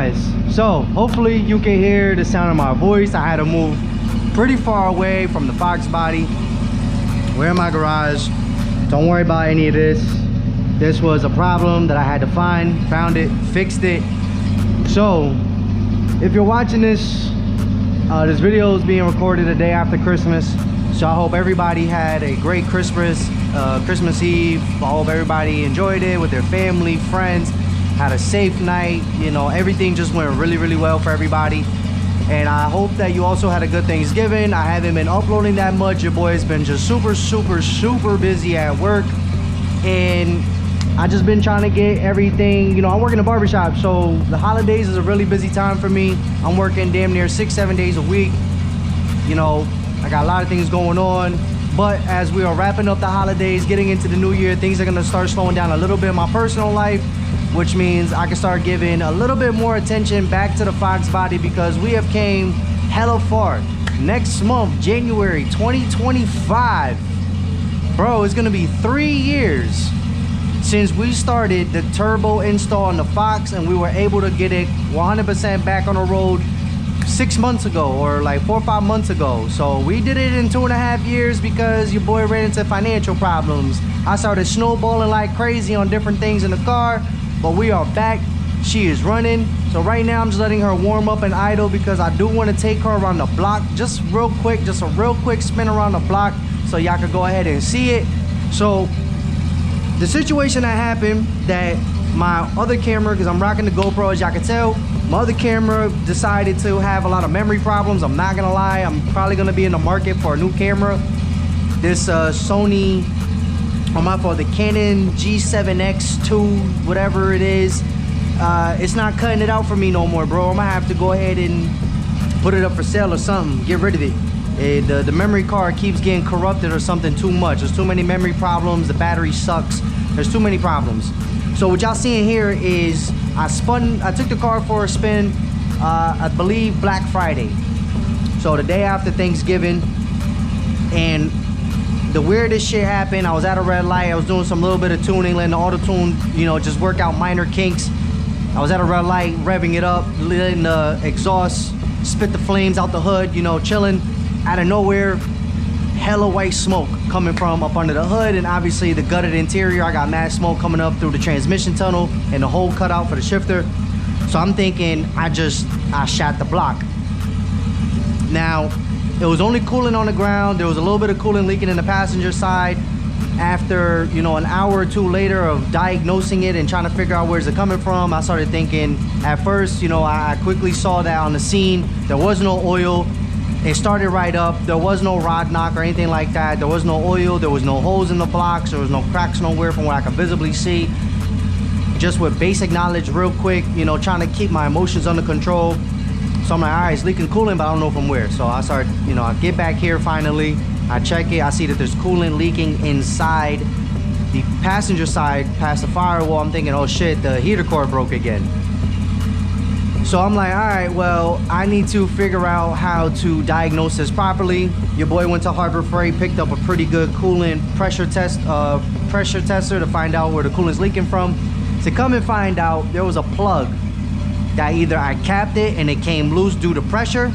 guys, so hopefully you can hear the sound of my voice. I had to move pretty far away from the Foxbody. We're in my garage. Don't worry about any of this. This was a problem that I had to found it, fixed it. So if you're watching this, this video is being recorded the day after Christmas. So I hope everybody had a great Christmas Eve. I hope everybody enjoyed it with their family, friends, had a safe night. You know, everything just went really well for everybody. And I hope that you also had a good Thanksgiving. I haven't been uploading that much. Your boy has been just super busy at work. And I just been trying to get everything, you know, I work in a barbershop, so the holidays is a really busy time for me. I'm working damn near 6-7 days a week. You know, I got a lot of things going on, but as we are wrapping up the holidays, getting into the new year, things are gonna start slowing down a little bit in my personal life, which means I can start giving a little bit more attention back to the Foxbody, because we have came hella far. Next month, January 2025, bro, it's gonna be 3 years since we started the turbo install on the Fox, and we were able to get it 100% back on the road 6 months ago, or like 4 or 5 months ago. So we did it in 2.5 years because your boy ran into financial problems. I started snowballing like crazy on different things in the car, but we are back. She is running. So right now I'm just letting her warm up and idle, because I do want to take her around the block just real quick, just a real quick spin around the block so y'all can go ahead and see it. So the situation that happened, that my other camera, because I'm rocking the GoPro as y'all can tell, my other camera decided to have a lot of memory problems. I'm not gonna lie, I'm probably gonna be in the market for a new camera. This Sony, the Canon G7X2, whatever it is, it's not cutting it out for me no more, bro. I'm gonna have to go ahead and put it up for sale or something, get rid of it. The memory card keeps getting corrupted or something too much. There's too many memory problems, the battery sucks, there's too many problems. So what y'all seeing here is I took the car for a spin, I believe Black Friday, so the day after Thanksgiving, and the weirdest shit happened. I was at a red light, I was doing some little bit of tuning, letting the auto tune, you know, just work out minor kinks. I was at a red light, revving it up, letting the exhaust spit the flames out the hood, you know, chilling. Out of nowhere, hella white smoke coming from up under the hood, and obviously the gutted interior. I got mad smoke coming up through the transmission tunnel and the hole cut out for the shifter. So I'm thinking I shot the block. Now, it was only coolant on the ground. There was a little bit of coolant leaking in the passenger side. After, you know, an hour or two later of diagnosing it and trying to figure out where's it coming from, I started thinking, at first, you know, I quickly saw that on the scene there was no oil. It started right up. There was no rod knock or anything like that. There was no oil. There was no holes in the blocks. There was no cracks nowhere from what I could visibly see. Just with basic knowledge, real quick, you know, trying to keep my emotions under control. So I'm like, all right, it's leaking coolant, but I don't know from where. So I start, you know, I get back here finally. I check it. I see that there's coolant leaking inside the passenger side past the firewall. I'm thinking, oh shit, the heater core broke again. So I'm like, all right, well, I need to figure out how to diagnose this properly. Your boy went to Harbor Freight, picked up a pretty good coolant pressure tester to find out where the coolant's leaking from. To come and find out, there was a plug that either I capped it and it came loose due to pressure,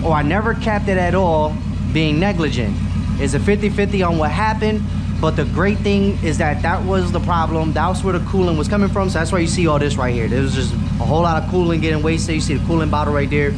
or I never capped it at all, being negligent. It's a 50-50 on what happened. But the great thing is that that was the problem. That was where the coolant was coming from. So that's why you see all this right here. There was just a whole lot of coolant getting wasted. You see the coolant bottle right there.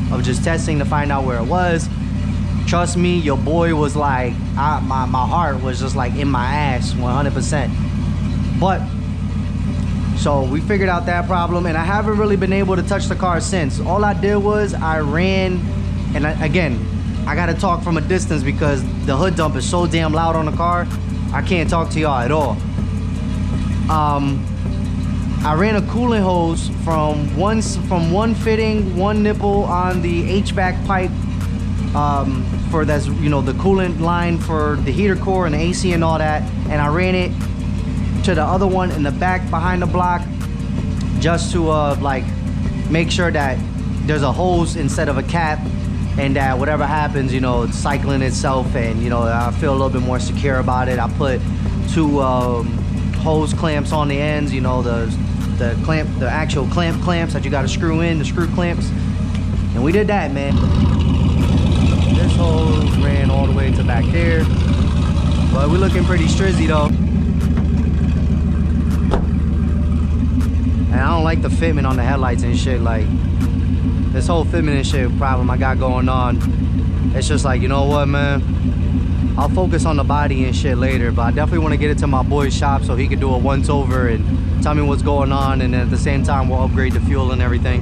I was just testing to find out where it was. Trust me, your boy was like, my heart was just like in my ass 100%. But, so we figured out that problem, and I haven't really been able to touch the car since. All I did was I ran, and again, I gotta talk from a distance because the hood dump is so damn loud on the car. I can't talk to y'all at all. I ran a coolant hose from one fitting, one nipple on the HVAC pipe, for that's, you know, the coolant line for the heater core and the AC and all that, and I ran it to the other one in the back behind the block, just to like make sure that there's a hose instead of a cap, and that whatever happens, you know, it's cycling itself, and, you know, I feel a little bit more secure about it. I put two hose clamps on the ends, you know, the the actual clamps that you got to screw in, the screw clamps. And we did that, man. This hose ran all the way to back there, but we're looking pretty strizzy though. And I don't like the fitment on the headlights and shit. Like, this whole fitment and shit problem I got going on, it's just like, you know what, man, I'll focus on the body and shit later, but I definitely want to get it to my boy's shop so he can do a once over and tell me what's going on, and then at the same time we'll upgrade the fuel and everything.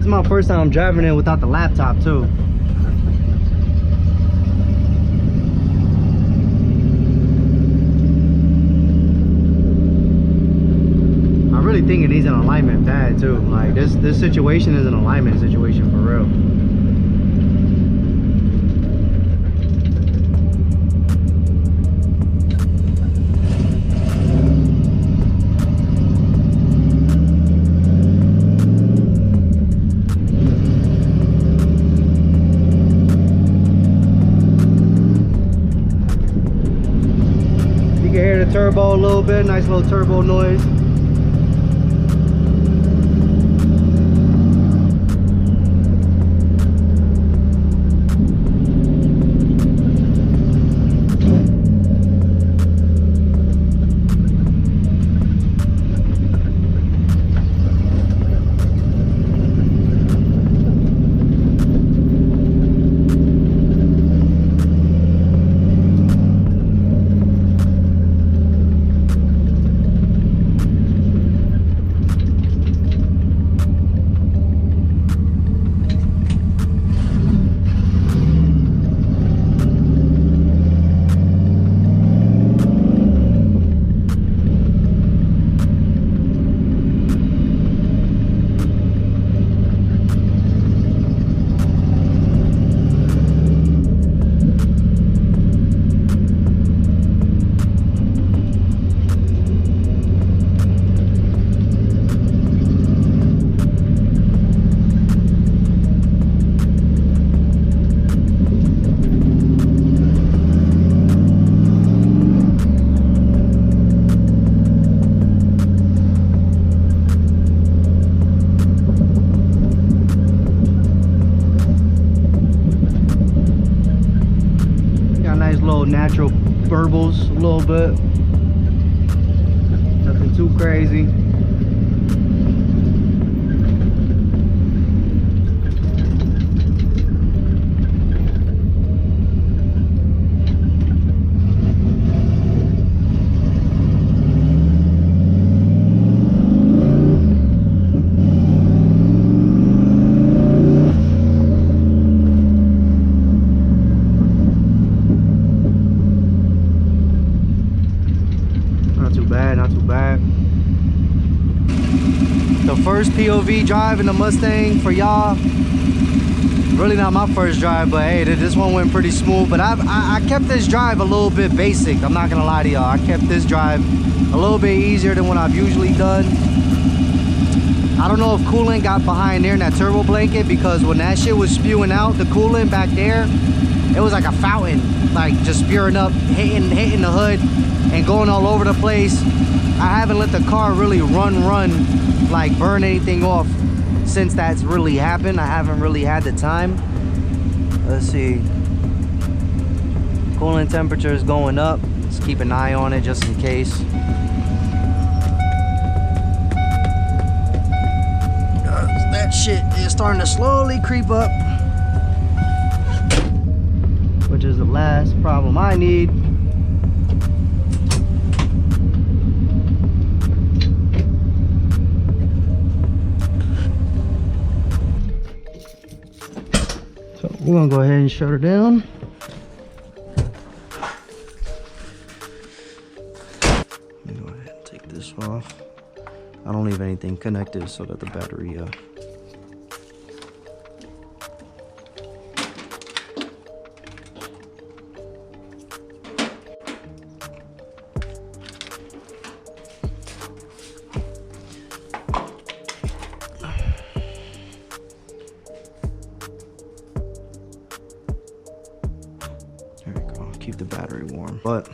My first time driving it without the laptop too. I really think it needs an alignment pad too. Like this situation is an alignment situation for real. Turbo a little bit, nice little turbo noise. Natural burbles a little bit, nothing too crazy. Not too bad. The first POV drive in the Mustang for y'all. Really not my first drive, but hey, this one went pretty smooth. But I kept this drive a little bit basic. I'm not gonna lie to y'all. I kept this drive a little bit easier than what I've usually done. I don't know if coolant got behind there in that turbo blanket, because when that shit was spewing out, the coolant back there, it was like a fountain, like just spewing up, hitting the hood and going all over the place. I haven't let the car really run, like burn anything off since that's really happened. I haven't really had the time. Let's see. Coolant temperature is going up. Let's keep an eye on it just in case. That shit is starting to slowly creep up, which is the last problem I need. So we're gonna go ahead and shut her down. Let me go ahead and take this off. I don't leave anything connected so that the battery there we go, keep the battery warm. But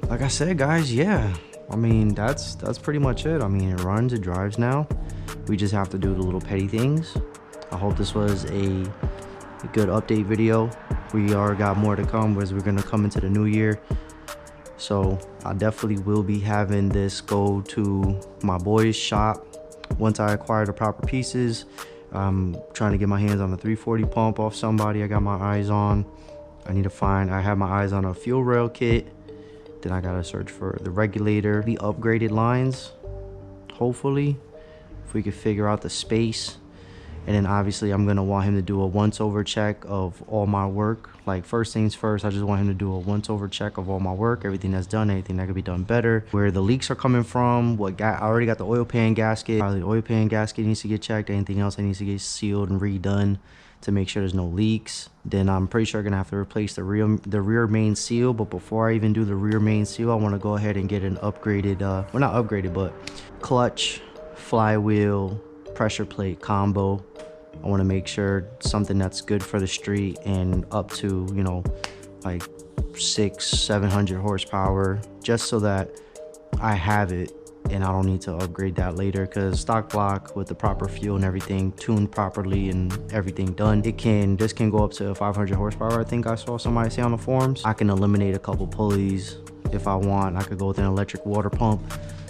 like I said, guys, yeah, I mean, that's pretty much it. I mean, it runs, it drives now. We just have to do the little petty things. I hope this was a good update video. We are got more to come as we're gonna come into the new year. So I definitely will be having this go to my boy's shop once I acquire the proper pieces. I'm trying to get my hands on the 340 pump off somebody I got my eyes on. I have my eyes on a fuel rail kit. Then I gotta search for the regulator, the upgraded lines, hopefully, if we could figure out the space. And then obviously I'm gonna want him to do a once over check of all my work. Like, first things first, I just want him to do a once over check of all my work, everything that's done, anything that could be done better, where the leaks are coming from, I already got the oil pan gasket. Probably the oil pan gasket needs to get checked. Anything else that needs to get sealed and redone to make sure there's no leaks. Then I'm pretty sure I'm gonna have to replace the rear main seal. But before I even do the rear main seal, I want to go ahead and get an upgraded, well, not upgraded, but clutch, flywheel, pressure plate combo. I want to make sure something that's good for the street and up to, you know, like 600-700 horsepower, just so that I have it and I don't need to upgrade that later. Because stock block with the proper fuel and everything tuned properly and everything done, this can go up to 500 horsepower. I think I saw somebody say on the forums. I can eliminate a couple pulleys if I want. I could go with an electric water pump,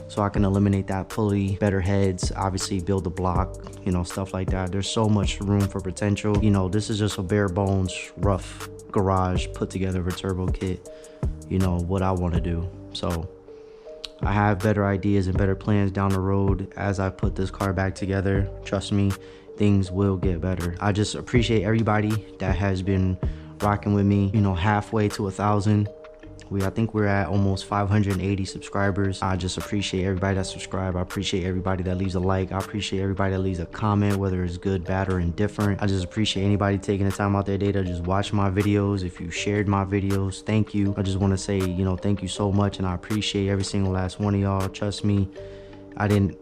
so I can eliminate that pulley, better heads, obviously build the block, you know, stuff like that. There's so much room for potential. You know, this is just a bare bones, rough garage put together of a turbo kit, you know, what I want to do. So I have better ideas and better plans down the road as I put this car back together. Trust me, things will get better. I just appreciate everybody that has been rocking with me, you know, halfway to 1,000. I think we're at almost 580 subscribers. I just appreciate everybody that subscribed. I appreciate everybody that leaves a like. I appreciate everybody that leaves a comment, whether it's good, bad, or indifferent. I just appreciate anybody taking the time out their day to just watch my videos. If you shared my videos, thank you. I just want to say, you know, thank you so much, and I appreciate every single last one of y'all. Trust me, I didn't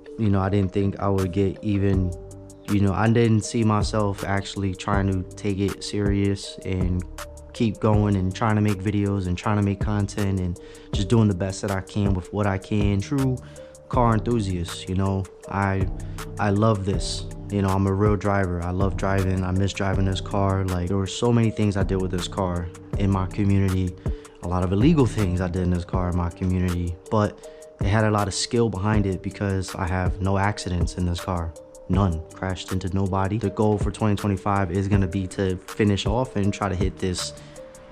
think I would get even, you know, I didn't see myself actually trying to take it serious and keep going and trying to make videos and trying to make content and just doing the best that I can with what I can. True car enthusiast, you know, I love this. You know, I'm a real driver. I love driving. I miss driving this car. Like, there were so many things I did with this car in my community, a lot of illegal things I did in this car in my community, but it had a lot of skill behind it because I have no accidents in this car. None. Crashed into nobody. The goal for 2025 is going to be to finish off and try to hit this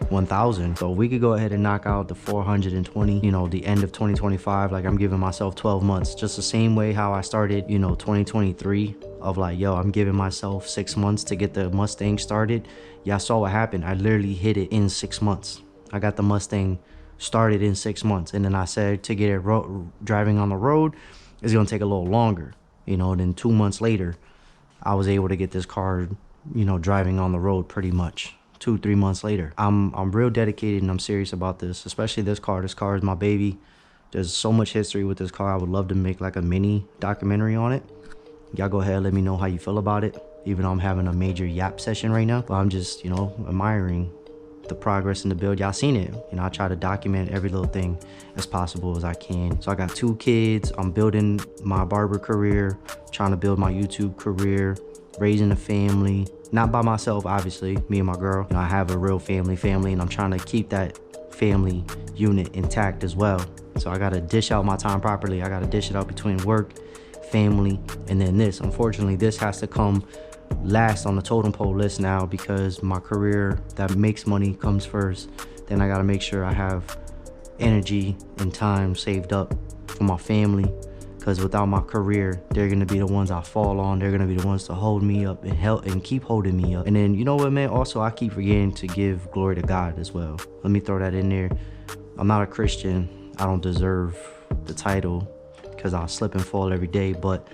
1,000. So we could go ahead and knock out the 420, you know, the end of 2025. Like, I'm giving myself 12 months, just the same way how I started, you know, 2023, of like, yo, I'm giving myself 6 months to get the Mustang started. Y'all saw what happened. I literally hit it in 6 months. I got the Mustang started in 6 months, and then I said to get it driving on the road is going to take a little longer. You know, then 2 months later, I was able to get this car, you know, driving on the road pretty much 2-3 months later. I'm real dedicated and I'm serious about this, especially this car. This car is my baby. There's so much history with this car. I would love to make like a mini documentary on it. Y'all go ahead, let me know how you feel about it. Even though I'm having a major yap session right now, but I'm just, you know, admiring the progress in the build. Y'all seen it. You know, I try to document every little thing as possible as I can. So I got 2 kids. I'm building my barber career, trying to build my YouTube career. raising a family, not by myself, obviously, me and my girl. You know, I have a real family, and I'm trying to keep that family unit intact as well. So I gotta dish out my time properly. I gotta dish it out between work, family, and then this. Unfortunately, this has to come last on the totem pole list now because my career that makes money comes first. Then I gotta make sure I have energy and time saved up for my family, because without my career, they're gonna be the ones I fall on. They're gonna be the ones to hold me up and help and keep holding me up. And then, you know what, man? Also, I keep forgetting to give glory to God as well. Let me throw that in there. I'm not a Christian. I don't deserve the title because I slip and fall every day. But,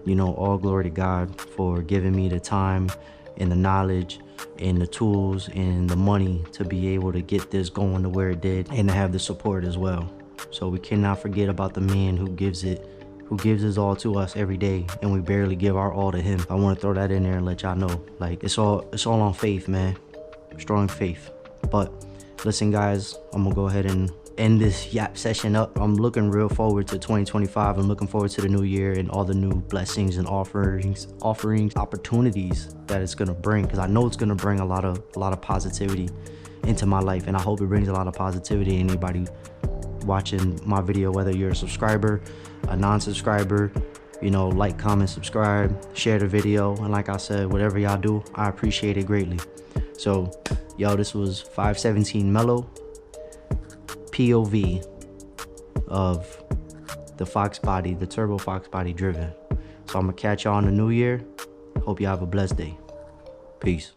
you know, all glory to God for giving me the time and the knowledge and the tools and the money to be able to get this going to where it did, and to have the support as well. So we cannot forget about the man who gives his all to us every day, and we barely give our all to him. I want to throw that in there and let y'all know, like, it's all on faith, man. Strong faith. But listen, guys, I'm gonna go ahead and end this yap session up. I'm looking real forward to 2025. I'm looking forward to the new year and all the new blessings and offerings, opportunities that it's gonna bring, because I know it's gonna bring a lot of positivity into my life, and I hope it brings a lot of positivity to anybody watching my video, whether you're a subscriber, a non-subscriber. You know, like, comment, subscribe, share the video, and like I said, whatever y'all do, I appreciate it greatly. So, yo, this was 517 Mellow POV of the Foxbody, the turbo Foxbody driven. So I'm gonna catch y'all in the new year. Hope y'all have a blessed day. Peace.